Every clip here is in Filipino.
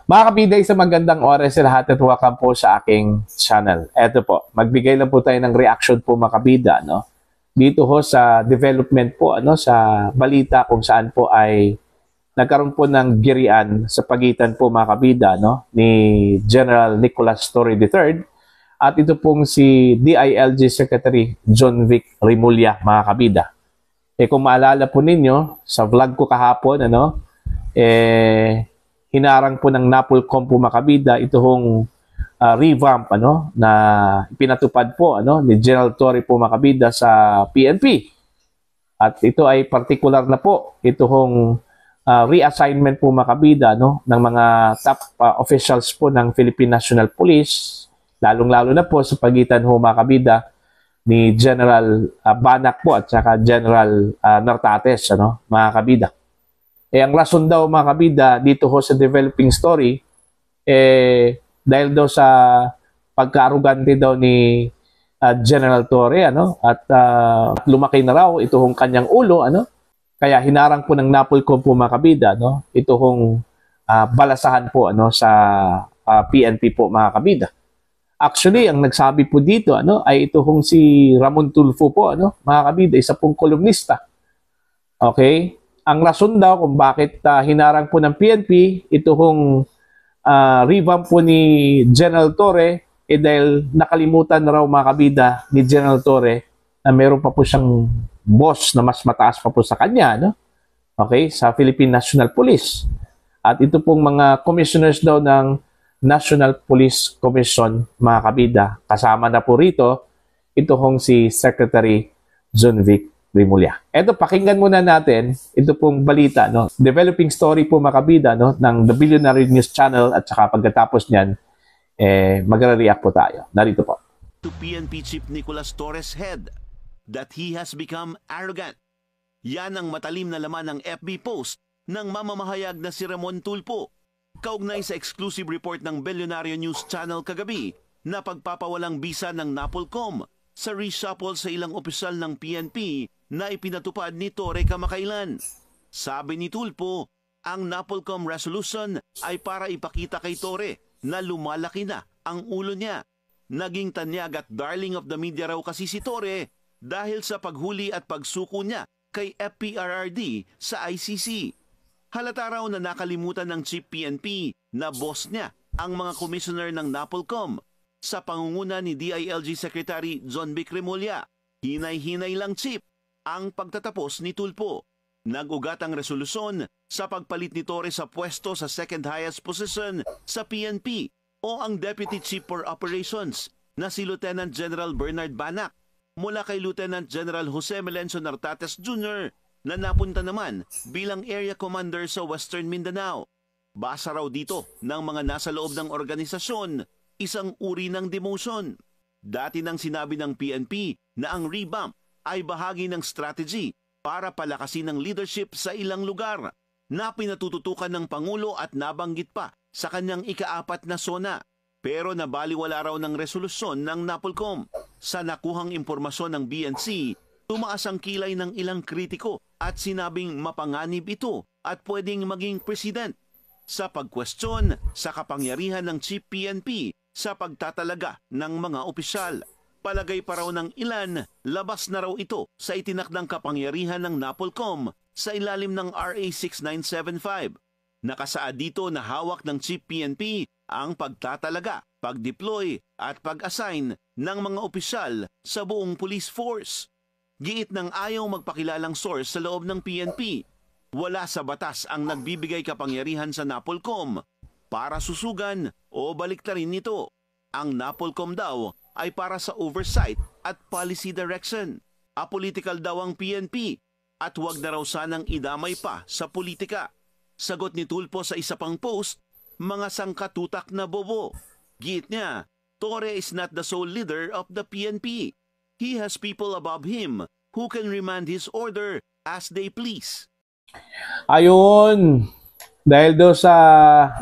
Mga kabida, isang magandang oras sa lahat at welcome po sa aking channel. Eto po, magbigay lang po tayo ng reaction po mga kabida, no? Dito ho sa development po, ano, sa balita kung saan po ay nagkaroon po ng girian sa pagitan po mga kabida, no, ni General Nicolas Torre III at ito pong si DILG Secretary John Vic Remulla, mga kabida. Kung maalala po ninyo, sa vlog ko kahapon, ano, hinarang po ng NAPOLCOM po mga kabida ito hong revamp ano na pinatupad po ano ni General Torre po mga kabida sa PNP. At ito ay particular na po ito hong reassignment po mga kabida no ng mga top officials po ng Philippine National Police, lalong-lalo na po sa pagitan ho mga kabida ni General Banac po at saka General Nartates ano mga kabida. Ang rason daw mga kabida dito ho sa developing story, dahil daw sa pagka-arugante daw ni General Torre, ano, at lumaki na raw ito hong kanyang ulo, ano, kaya hinarang po ng NAPOLCOM po mga kabida, no, ito hong balasahan po ano, sa PNP po mga kabida. Actually, ang nagsabi po dito ano, ay ito hong si Ramon Tulfo po, ano, mga kabida, isa pong kolumnista. Okay? Ang rason daw kung bakit hinarang po ng PNP ito hong revamp po ni General Torre dahil nakalimutan na raw mga kabida ni General Torre na meron pa po siyang boss na mas mataas pa po sa kanya, no? Okay, sa Philippine National Police. At ito pong mga commissioners daw ng National Police Commission mga kabida, kasama na po rito ito hong si Secretary John Vic Remulla. Ito, pakinggan muna natin ito pong balita, no? Developing story po mga kabida, no? Ng The Billionaire News Channel at saka pagkatapos niyan, magre-react po tayo. Narito po. To PNP Chief Nicolas Torre's head that he has become arrogant. Yan ang matalim na laman ng FB post ng mamamahayag na si Ramon Tulfo. Kaugnay sa exclusive report ng Billionaire News Channel kagabi na pagpapawalang bisa ng NAPOLCOM sa reshuffle sa ilang opisyal ng PNP na ipinatupad ni Torre kamakailan. Sabi ni Tulfo, ang NAPOLCOM resolution ay para ipakita kay Torre na lumalaki na ang ulo niya. Naging tanyag at darling of the media raw kasi si Torre dahil sa paghuli at pagsuko niya kay FPRRD sa ICC. Halata raw na nakalimutan ng Chief PNP na boss niya ang mga commissioner ng NAPOLCOM sa pangunguna ni DILG Secretary John Vic Remulla. Hinay-hinay lang Chief ang pagtatapos ni Tulfo. Nag-ugat ang resolusyon sa pagpalit ni Torre sa pwesto sa second highest position sa PNP o ang Deputy Chief for Operations na si Lieutenant General Bernard Banac mula kay Lieutenant General Jose Melencio Nartates Jr. na napunta naman bilang Area Commander sa Western Mindanao. Basa raw dito ng mga nasa loob ng organisasyon, isang uri ng demotion. Dati nang sinabi ng PNP na ang revamp ay bahagi ng strategy para palakasin ng leadership sa ilang lugar na pinatututukan ng Pangulo at nabanggit pa sa kanyang ika-4 na sona. Pero nabaliwala raw ng resolusyon ng NAPOLCOM. Sa nakuhang impormasyon ng BNC, tumaas ang kilay ng ilang kritiko at sinabing mapanganib ito at pwedeng maging president sa pagkwestiyon sa kapangyarihan ng Chief PNP sa pagtatalaga ng mga opisyal. Palagay pa raw ng ilan, labas na raw ito sa itinakdang kapangyarihan ng NAPOLCOM sa ilalim ng RA 6975. Nakasaad dito na hawak ng Chief PNP ang pagtatalaga, pag-deploy at pag-assign ng mga opisyal sa buong police force. Giit ng ayaw magpakilalang source sa loob ng PNP, wala sa batas ang nagbibigay kapangyarihan sa NAPOLCOM para susugan o baliktarin nito. Ang NAPOLCOM daw ay para sa oversight at policy direction. Apolitical daw ang PNP at huwag na raw sanang idamay pa sa politika. Sagot ni Tulfo sa isa pang post, mga sangkatutak na bobo. Giit niya, Torre is not the sole leader of the PNP. He has people above him who can remand his order as they please. Ayun, dahil doon sa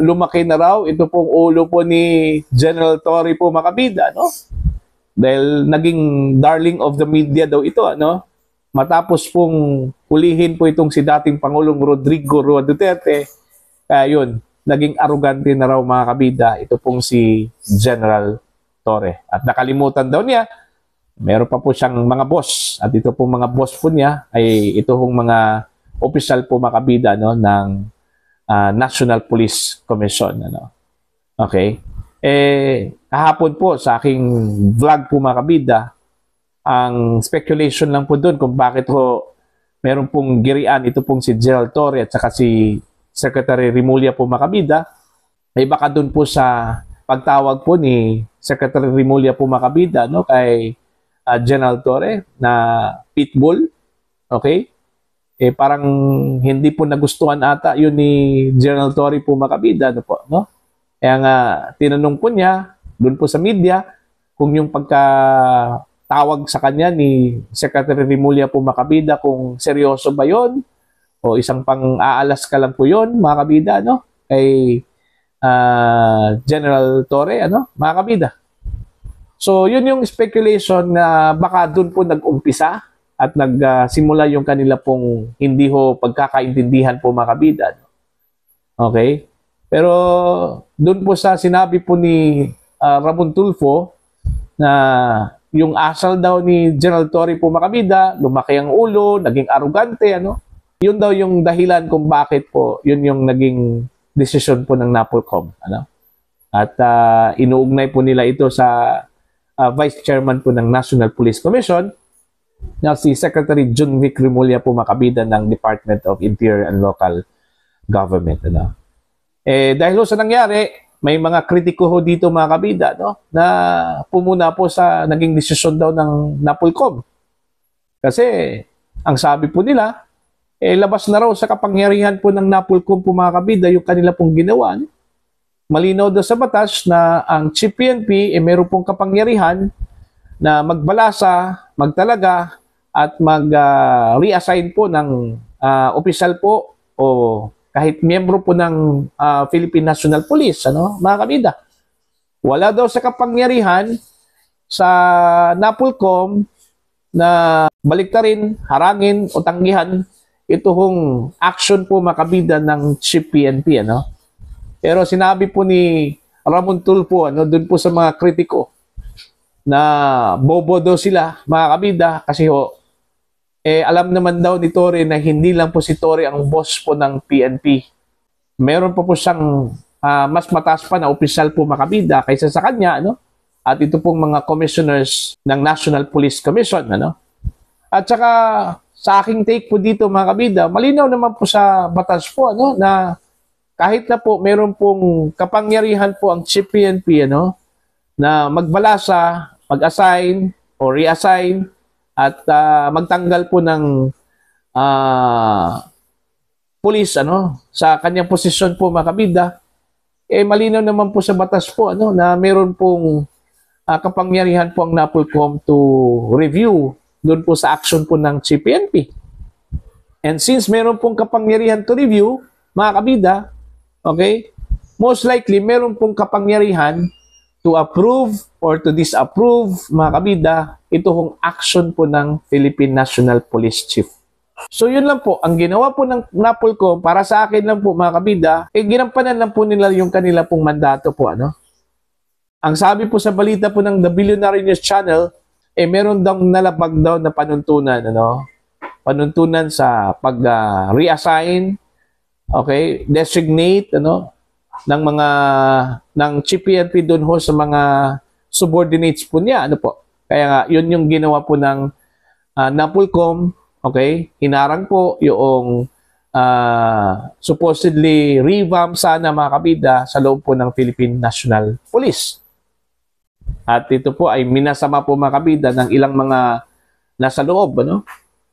lumaki na raw, ito pong ulo po ni General Torre po mga kabida, no? Dahil naging darling of the media daw ito, ano? Matapos pong hulihin po itong si dating Pangulong Rodrigo Roa Duterte, yun, naging arugante na raw mga kabida, ito pong si General Torre. At nakalimutan daw niya, meron pa po siyang mga boss. At ito pong mga boss po niya ay ito pong mga opisyal po mga kabida, no, ng National Police Commission. Ano. Okay? Kahapon po sa aking vlog po mga kabida, ang speculation lang po doon kung bakit ho meron pong girian ito pong si General Torre at saka si Secretary Rimulya po mga kabida, ay baka doon po sa pagtawag po ni Secretary Rimulya po mga kabida, no, kay General Torre na pitbull. Okay? Parang hindi po nagustuhan ata yun ni General Torre po mga kabida, no po, no? Kaya nga tinanong po niya doon po sa media kung yung pagkatawag sa kanya ni Secretary Rimulya po mga kabida kung seryoso ba yon o isang pang-aalas ka lang po yon mga kabida, no? Kay General Torre, ano, mga kabida. So, yun yung speculation na baka doon po nag-umpisa at nagsimula yung kanila pong hindi ho pagkakaintindihan po mga kabida. Okay? Pero doon po sa sinabi po ni Ramon Tulfo na yung asal daw ni General Torre po mga kabida, lumaki ang ulo, naging arugante, ano? Yun daw yung dahilan kung bakit po yun yung naging desisyon po ng NAPOLCOM, ano? At inuugnay po nila ito sa Vice Chairman po ng National Police Commission na si Secretary John Vic Rimulya po mga kabida ng Department of Interior and Local Government, ano? Dahil sa nangyari, may mga kritiko ho dito mga kabida, no, na pumuna po sa naging desisyon daw ng NAPOLCOM. Kasi ang sabi po nila, labas na raw sa kapangyarihan po ng NAPOLCOM po mga kabida yung kanila pong ginawa. Malinaw daw sa batas na ang Chief PNP meron pong kapangyarihan na magbalasa, magtalaga at mag-reassign po ng opisyal po o kahit miyembro po ng Philippine National Police, ano, mga kabida. Wala daw sa kapangyarihan sa NAPOLCOM na baliktarin, harangin o tanggihan ito hong action po mga kabida ng Chief PNP, ano. Pero sinabi po ni Ramon Tulfo, ano, doon po sa mga kritiko na bobo daw sila mga kabida kasi ho, alam naman daw ni Torre na hindi lang po si Torre ang boss po ng PNP. Meron po siyang mas mataas pa na opisyal po makabida kaysa sa kanya, ano? At ito pong mga commissioners ng National Police Commission, ano? At saka sa aking take po dito mga kabida, malinaw naman po sa batas po, ano, na kahit na po meron pong kapangyarihan po ang Chief PNP, ano, na magbalasa, mag-assign o reassign at magtanggal po ng police, ano, sa kanyang posisyon po mga kabida, malinaw naman po sa batas po, ano, na meron pong kapangyarihan po ang NAPOLCOM to review doon po sa action po ng Chief PNP. And since meron pong kapangyarihan to review, mga kabida, okay, most likely meron pong kapangyarihan to approve or to disapprove, mga kabida, ito hong action po ng Philippine National Police Chief. So yun lang po, ang ginawa po ng NAPOLCOM para sa akin lang po mga kabida, ginampanan lang po nila yung kanila pong mandato po, ano. Ang sabi po sa balita po ng The Billionaire News Channel, meron daw nalabag daw na panuntunan, ano, panuntunan sa pag-reassign, okay, designate, ano, ng Chief PNP doon ho sa mga subordinates po niya, ano po. Kaya nga, yun yung ginawa po ng NAPOLCOM, okay? Hinarang po yung supposedly revamp sana mga kabida sa loob po ng Philippine National Police. At ito po ay minasama po mga kabida ng ilang mga nasa loob, ano?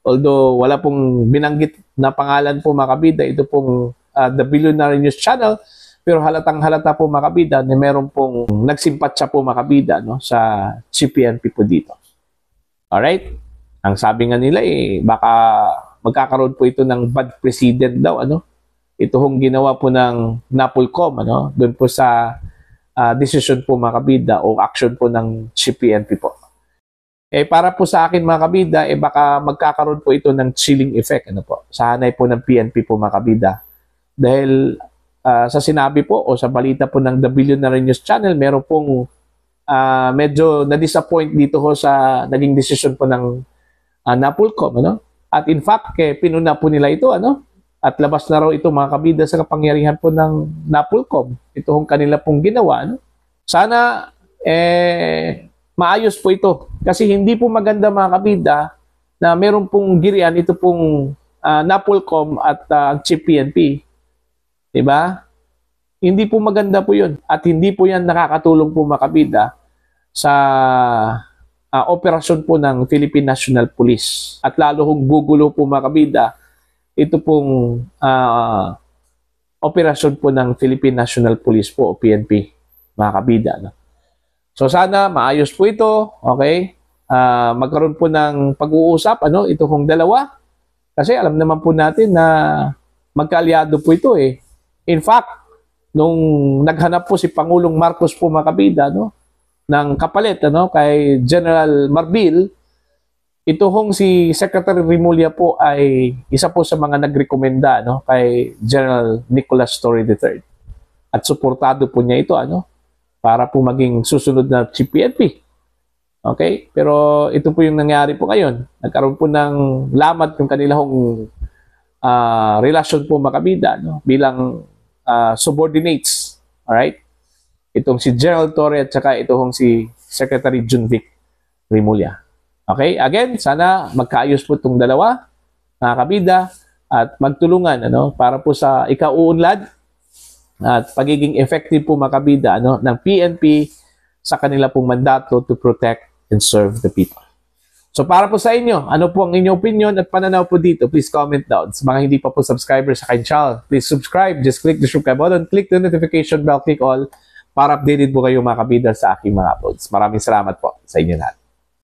Although wala pong binanggit na pangalan po mga kabida, ito pong The Billionaire News Channel, pero halatang halata po mga kabida na meron pong nagsimpatsa po mga kabida, no, sa CPNP po dito. Alright? Ang sabi nga nila baka magkakaroon po ito ng bad precedent daw, ano? Ito hong ginawa po ng NAPOLCOM, ano, doon po sa decision po mga kabida o action po ng CPNP po. Para po sa akin mga kabida, baka magkakaroon po ito ng chilling effect, ano po, sa hanay po ng PNP po mga kabida. Dahil sa sinabi po o sa balita po ng The Billionaire News Channel, meron pong medyo na-disappoint dito ho sa naging desisyon po ng NAPOLCOM, ano? At in fact, pinuna po nila ito, ano? At labas na raw ito mga kabida sa kapangyarihan po ng NAPOLCOM. Ito hong kanila pong ginawa, ano? Sana maayos po ito. Kasi hindi po maganda mga kabida na meron pong girian ito pong NAPOLCOM at ang Chief PNP. Diba? Hindi po maganda po yun. At hindi po yan nakakatulong po mga kabida sa operasyon po ng Philippine National Police. At lalo kung gugulo po mga kabida, ito pong operasyon po ng Philippine National Police po o PNP, mga kabida. No? So sana maayos po ito, okay? Magkaroon po ng pag-uusap, ano, ito kong dalawa. Kasi alam naman po natin na magkaalyado po ito eh. In fact, nung naghanap po si Pangulong Marcos po mga kabida, no, ng kapalit ano, kay General Marbil, ito hong si Secretary Rimulya po ay isa po sa mga nagrekomenda no, kay General Nicolas Torre III. At suportado po niya ito ano, para po maging susunod na Chief PNP. Okay? Pero ito po yung nangyari po ngayon. Nagkaroon po ng lamat yung kanilang relasyon po makabida no, bilang subordinates. Alright? Itong si General Torre at saka itong si Secretary Junvic Rimulya. Okay? Again, sana magkaayos po itong dalawa, mga kabida, at magtulungan ano, para po sa ikauunlad at pagiging effective po mga kabida ano, ng PNP sa kanila pong mandato to protect and serve the people. So para po sa inyo, ano po ang inyong opinion at pananaw po dito? Please comment down. Sa mga hindi pa po subscribers sa aking channel, please subscribe. Just click the subscribe button, click the notification bell, click all para updated po kayo mga kabida sa aking mga uploads. Maraming salamat po sa inyo lahat.